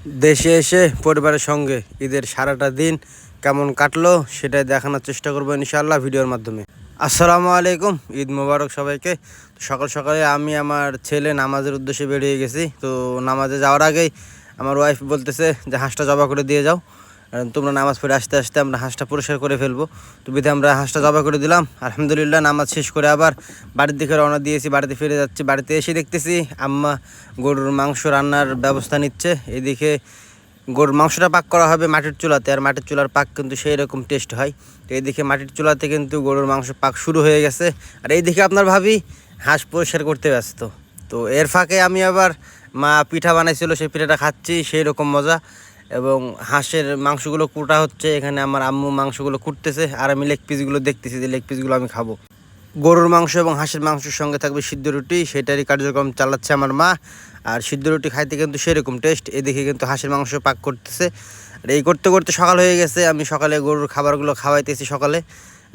দেশে এসে পরিবারের সঙ্গে ঈদের সারাটা দিন কেমন কাটলো সেটাই দেখানোর চেষ্টা করবো ইনশাআল্লাহ ভিডিওর মাধ্যমে। আসসালামু আলাইকুম, ঈদ মোবারক সবাইকে। সকাল সকালে আমি আমার ছেলে নামাজের উদ্দেশ্যে বেরিয়ে গেছি। তো নামাজে যাওয়ার আগেই আমার ওয়াইফ বলতেছে যে হাঁসটা জবা করে দিয়ে যাও, তোমরা নামাজ পড়ে আসতে আসতে আমরা হাঁসটা পরিষ্কার করে ফেলবো। তো বিধে আমরা হাঁসটা জবা করে দিলাম। আলহামদুলিল্লাহ নামাজ শেষ করে আবার বাড়ির দিকে রওনা দিয়েছি, বাড়িতে ফিরে যাচ্ছি। বাড়িতে এসে দেখতেছি আম্মা গরুর মাংস রান্নার ব্যবস্থা নিচ্ছে। এদিকে গরুর মাংসটা পাক করা হবে মাটির চুলাতে, আর মাটির চুলার পাক কিন্তু সেই রকম টেস্ট হয়। তো এইদিকে মাটির চুলাতে কিন্তু গরুর মাংস পাক শুরু হয়ে গেছে, আর এইদিকে আপনার ভাবি হাঁস পরিষ্কার করতে ব্যস্ত। তো এর ফাঁকে আমি আবার মা পিঠা বানাইছিল, সেই পিঠাটা খাচ্ছি, সেই রকম মজা। এবং হাঁসের মাংসগুলো কুটা হচ্ছে, এখানে আমার আম্মু মাংসগুলো কুটতেছে, আর আমি লেগ পিসগুলো দেখতেছি যে লেগ পিসগুলো আমি খাবো। গরুর মাংস এবং হাঁসের মাংসের সঙ্গে থাকবে সিদ্ধ রুটি, সেটারই কার্যক্রম চালাচ্ছে আমার মা। আর সিদ্ধ রুটি খাইতে কিন্তু সেরকম টেস্ট। এদিকে কিন্তু হাঁসের মাংস পাক করতেছে, আর এই করতে করতে সকাল হয়ে গেছে। আমি সকালে গরুর খাবারগুলো খাওয়াইতেছি। সকালে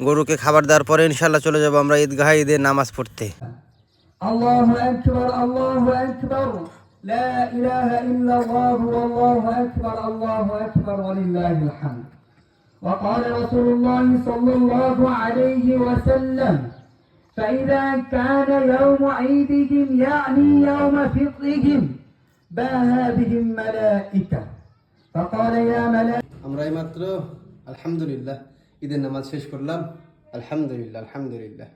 গরুকে খাবার দেওয়ার পরে ইনশাল্লাহ চলে যাবো আমরা ঈদগাহে ঈদের নামাজ পড়তে। আল্লাহু আকবার, আল্লাহু আকবার, লা ইলাহা ইল্লাল্লাহ, আল্লাহু আকবার, আল্লাহু আকবার, ওয়ালিল্লাহিল হামদ। وقال رسول الله صلى الله عليه وسلم: فإذا كان يوم عيدهم يعني يوم فطرهم باها بهم ملائكة فقال يا ملائكة। আমরা এইমাত্র আলহামদুলিল্লাহ ঈদের নামাজ শেষ করলাম। আলহামদুলিল্লাহ আলহামদুলিল্লাহ।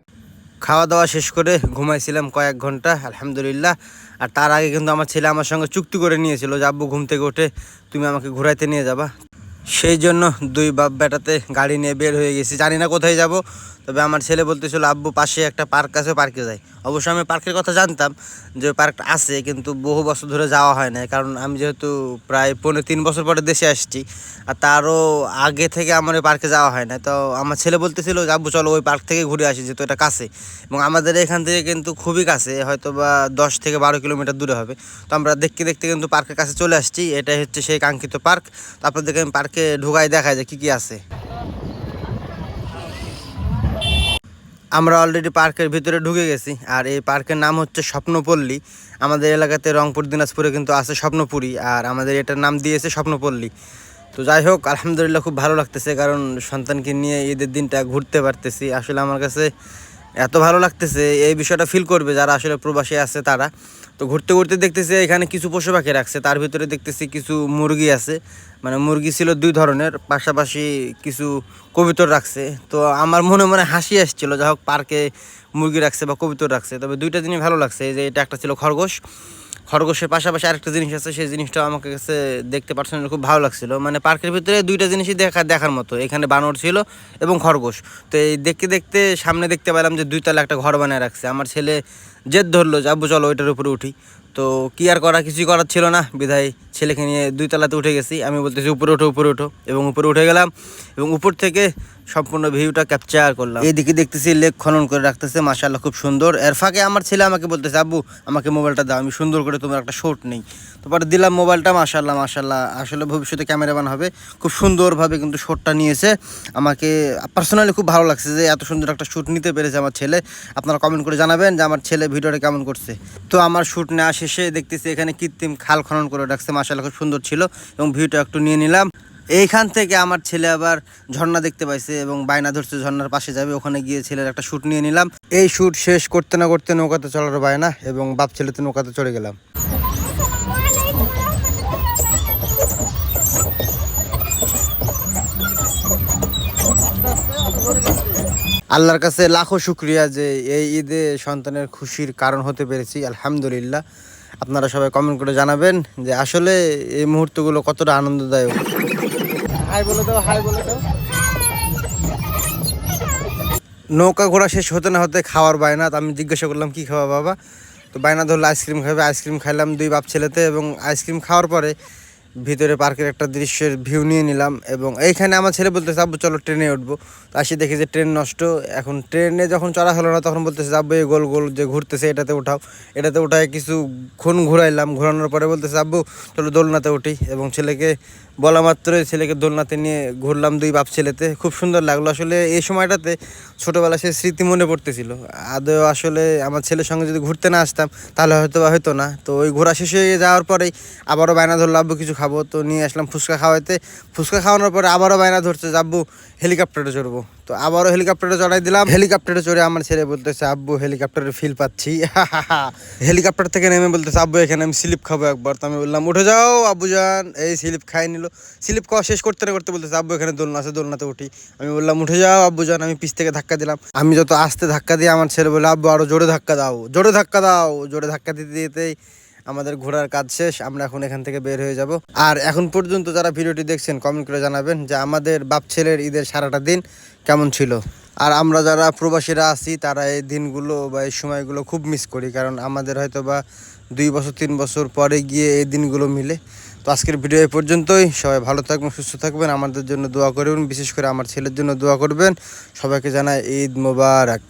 খাওয়া দাওয়া শেষ করে ঘুমাইছিলাম কয়েক ঘন্টা আলহামদুলিল্লাহ। আর তার আগে কিন্তু আমার ছেলে আমার সঙ্গে চুক্তি করে নিয়েছিল যে আব্বু ঘুম থেকে উঠে তুমি আমাকে ঘুরাইতে নিয়ে যাবা। সেই জন্য দুই বাপ বেটাতে গাড়ি নিয়ে বের হয়ে গেছি। জানি না কোথায় যাব, তবে আমার ছেলে বলতেছিল আব্বু পাশে একটা পার্ক আছে, পার্কে যাই। অবশ্য আমি পার্কের কথা জানতাম যে পার্কটা আছে, কিন্তু বহু বছর ধরে যাওয়া হয় না, কারণ আমি যেহেতু প্রায় 3.5 বছর পরে দেশে আসছি, আর তারও আগে থেকে আমার ওই পার্কে যাওয়া হয় না। তো আমার ছেলে বলতেছিল যে আব্বু চলো ওই পার্ক থেকে ঘুরে আসি, যেহেতু এটা কাছে এবং আমাদের এখান থেকে কিন্তু খুবই কাছে, হয়তো বা 10 থেকে 12 কিলোমিটার দূরে হবে। তো আমরা দেখতে দেখতে কিন্তু পার্কের কাছে চলে আসছি। এটাই হচ্ছে সেই কাঙ্ক্ষিত পার্ক। তো আপনাদেরকে আমি পার্কে ঢুকাই দেখায় যে কী কী আছে। আমরা অলরেডি পার্কের ভিতরে ঢুকে গেছি, আর এই পার্কের নাম হচ্ছে স্বপ্নপল্লী। আমাদের এলাকাতে রংপুর দিনাজপুরে কিন্তু আছে স্বপ্নপুরী, আর আমাদের এটার নাম দিয়েছে স্বপ্নপল্লী। তো যাই হোক আলহামদুলিল্লাহ খুব ভালো লাগতেছে, কারণ সন্তানকে নিয়ে ঈদের দিনটা ঘুরতে পারতেছি। আসলে আমার কাছে এত ভালো লাগতেছে, এই বিষয়টা ফিল করবে যারা আসলে প্রবাসী আছে তারা। তো ঘুরতে ঘুরতে দেখতেছি এখানে কিছু পশু পাখি রাখছে, তার ভিতরে দেখতেছি কিছু মুরগি আছে, মানে মুরগি ছিল 2 ধরনের, পাশাপাশি কিছু কবুতর রাখছে। তো আমার মনে মনে হাসি আসছিল, যা হোক পার্কে মুরগি রাখছে বা কবুতর রাখছে। তবে দুইটা জিনিস ভালো লাগছে, যে এটা একটা ছিল খরগোশ, খরগোশের পাশাপাশি আরেকটা জিনিস আছে, সেই জিনিসটাও আমাকে কাছে দেখতে পার্সোনালি খুব ভালো লাগছিল। মানে পার্কের ভিতরে দুইটা জিনিসই দেখার মতো, এখানে বানর ছিল এবং খরগোশ। তো এই দেখতে দেখতে সামনে দেখতে পেলাম যে 2 তলা একটা ঘর বানিয়ে রাখছে। আমার ছেলে জেদ ধরলো যে আব্বু চলো ওইটার উপরে উঠি। তো কি আর করা, কিছুই করার ছিল না, বিধায় ছেলেকে নিয়ে 2 তলাতে উঠে গেছি। আমি বলতেছি উপরে ওঠো উপরে ওঠো, এবং উপরে উঠে গেলাম এবং উপর থেকে সম্পূর্ণ ভিউটা ক্যাপচার করলাম। এইদিকে দেখতেছি লেক খনন করে রাখতেছে, মাশাআল্লাহ খুব সুন্দর। এর ফাঁকে আমার ছেলে আমাকে বলতেছে আব্বু আমাকে মোবাইলটা দাও, আমি সুন্দর করে তোমার একটা শট নেই। তারপরে দিলাম মোবাইলটা। মাশাআল্লাহ মাশাআল্লাহ, আসলে ভবিষ্যতে ক্যামেরাম্যান হবে। খুব সুন্দরভাবে কিন্তু শটটা নিয়েছে। আমাকে পার্সোনালি খুব ভালো লাগছে যে এত সুন্দর একটা শ্যুট নিতে পেরেছে আমার ছেলে। আপনারা কমেন্ট করে জানাবেন যে আমার ছেলে ভিডিওটা কেমন করছে। তো আমার শ্যুট নেওয়া শেষে দেখতেছি এখানে কৃত্রিম খাল খনন করে রাখছে, মাশাআল্লাহ খুব সুন্দর ছিল, এবং ভিউটা একটু নিয়ে নিলাম। এইখান থেকে আমার ছেলে আবার ঝর্ণা দেখতে পাইছে এবং বায়না ধরছে ঝর্ণার পাশে যাবে, ওখানে গিয়ে ছেলের একটা শ্যুট নিয়ে নিলাম। এই শ্যুট শেষ করতে না করতে নৌকাতে চলার বায়না, এবং বাপ ছেলেতে নৌকাতে চড়ে গেলাম। আল্লাহর কাছে লাখো শুক্রিয়া যে এই ঈদে সন্তানের খুশির কারণ হতে পেরেছি, আলহামদুলিল্লাহ। আপনারা সবাই কমেন্ট করে জানাবেন যে আসলে এই মুহূর্তগুলো কতটা আনন্দদায়ক। হাই বলে দাও, হাই বলে দাও। নৌকা ঘোরা শেষ হতে না হতে খাওয়ার বায়না। আমি জিজ্ঞাসা করলাম কি খাওয়া বাবা, তো বায়না ধরলো আইসক্রিম খাবে। আইসক্রিম খাইলাম 2 বাপ ছেলেতে, এবং আইসক্রিম খাওয়ার পরে ভিতরে পার্কের একটা দৃশ্যের ভিউ নিয়ে নিলাম। এবং এইখানে আমার ছেলে বলতেছে আব্বু চলো ট্রেনে উঠবো। তো আসি দেখি যে ট্রেন নষ্ট। এখন ট্রেনে যখন চড়া হলো না, তখন বলতেছে আব্বু এই গোল গোল যে ঘুরতেছে এটাতে উঠাও। এটাতে উঠায় কিছুক্ষণ ঘুরাইলাম, ঘোরানোর পরে বলতেছে আব্বু চলো দোলনাতে উঠি। এবং ছেলেকে বলা মাত্রই ছেলেকে দোলনাতে নিয়ে ঘুরলাম 2 বাপ ছেলেতে। খুব সুন্দর লাগলো। আসলে এই সময়টাতে ছোটোবেলা সে স্মৃতি মনে পড়তেছিল। আদৌ আসলে আমার ছেলের সঙ্গে যদি ঘুরতে না আসতাম তাহলে হয়তো না। তো ওই ঘোরা শেষ হয়ে যাওয়ার পরেই আবারও বায়না ধরলো আব্বু কিছু খাবো, তো নিয়ে আসলাম ফুচকা খাওয়াইতে। ফুচকা খাওয়ানোর পরে আবারও বায়না ধরছে যে আব্বু হেলিকপ্টারে চড়বো। তো আবারও হেলিকপ্টারে চড়াই দিলাম। হেলিকপ্টারে চড়ে আমার ছেলে বলতেছে আব্বু হেলিকপ্টারের ফিল পাচ্ছি। হেলিকপ্টার থেকে নেমে বলতেছে আব্বু এখানে আমি স্লিপ খাবো একবার। তো আমি বললাম উঠে যাও আব্বুজান। এই স্লিপ খাই নিল। স্লিপ খাওয়া শেষ করতে না করতে বলতেছে আব্বু এখানে দোলনা আছে, দোলনাতে উঠি। আমি বললাম উঠে যাও আব্বুজান। আমি পিছ থেকে ধাক্কা দিলাম। আমি যত আস্তে ধাক্কা দিয়ে আমার ছেলে বলে আব্বু আরো জোরে ধাক্কা দাও, জোরে ধাক্কা দাও। জোরে ধাক্কা দিতে দিতেই আমাদের ঘোরার কাজ শেষ। আমরা এখন এখান থেকে বের হয়ে যাব। আর এখন পর্যন্ত যারা ভিডিওটি দেখছেন কমেন্ট করে জানাবেন যে আমাদের বাপ ছেলের ঈদের সারাটা দিন কেমন ছিল। আর আমরা যারা প্রবাসীরা আছি তারা এই দিনগুলো বা এই সময়গুলো খুব মিস করি, কারণ আমাদের হয়তো বা 2 বছর 3 বছর পরে গিয়ে এই দিনগুলো মিলে। তো আজকের ভিডিও এই পর্যন্তই। সবাই ভালো থাকবেন, সুস্থ থাকবেন, আমাদের জন্য দোয়া করবেন, বিশেষ করে আমার ছেলের জন্য দোয়া করবেন। সবাইকে জানাই ঈদ মোবারক।